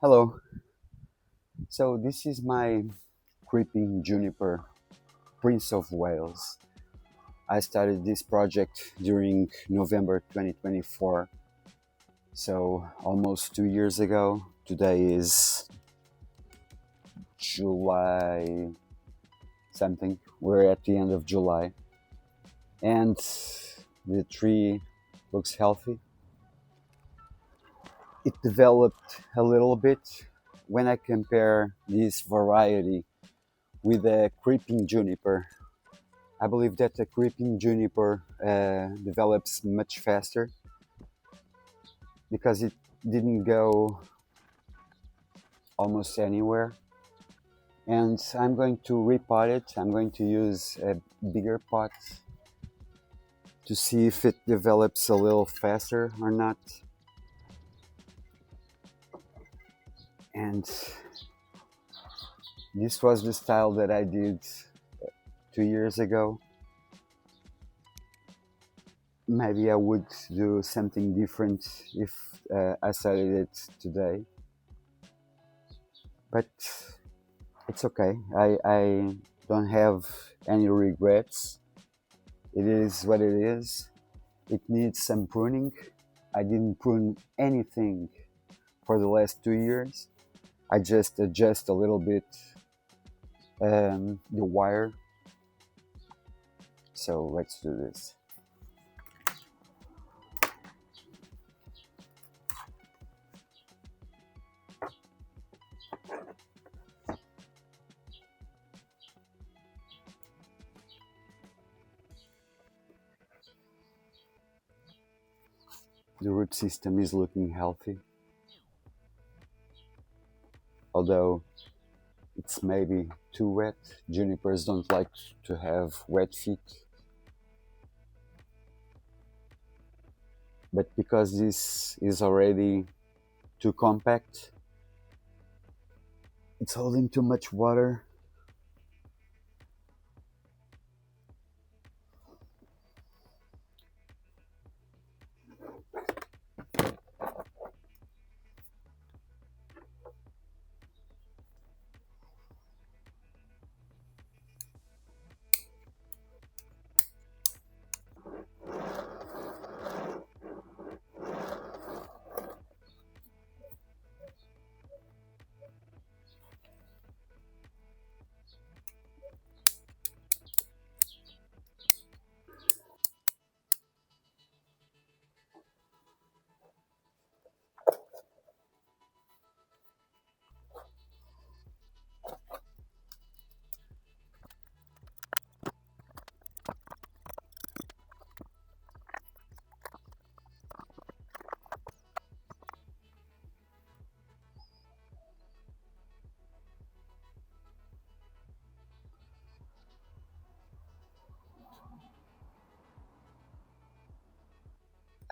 Hello. So this is my Creeping Juniper Prince of Wales. I started this project during November 2024, so almost 2 years ago. Today is July something. We're at the end of July, and the tree looks healthy. It developed a little bit when I compare this variety with a creeping juniper. I believe that the creeping juniper develops much faster because it didn't go almost anywhere. And I'm going to repot it. I'm going to use a bigger pot to see if it develops a little faster or not. And this was the style that I did 2 years ago. Maybe I would do something different if I started it today. But it's okay. I don't have any regrets. It is what it is. It needs some pruning. I didn't prune anything for the last 2 years. I just adjust a little bit the wire. So let's do this. The root system is looking healthy, although it's maybe too wet. Junipers don't like to have wet feet. But because this is already too compact, it's holding too much water.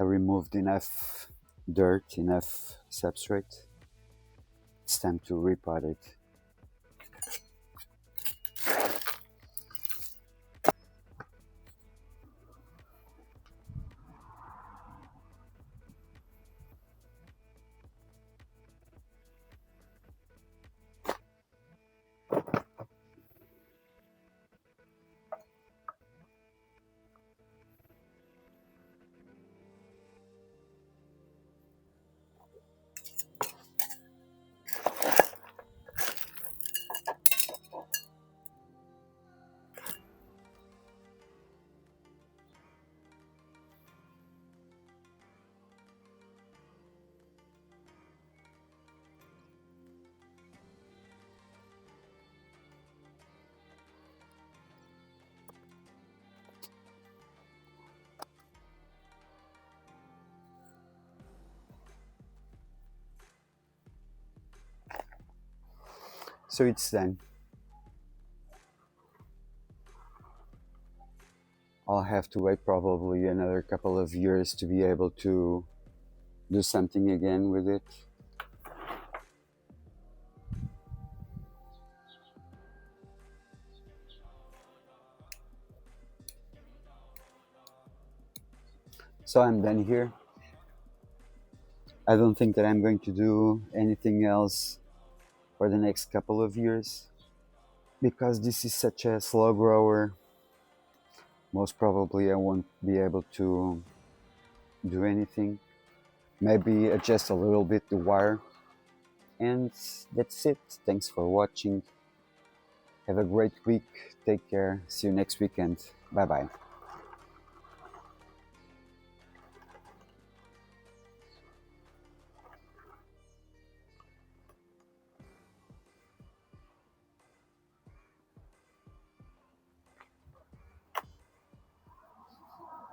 I removed enough dirt, enough substrate. It's time to repot it. So it's done. I'll have to wait probably another couple of years to be able to do something again with it. So I'm done here. I don't think that I'm going to do anything else for the next couple of years because this is such a slow grower. Most probably, I won't be able to do anything. Maybe adjust a little bit the wire. And that's it. Thanks for watching. Have a great week. Take care. See you next weekend. Bye bye.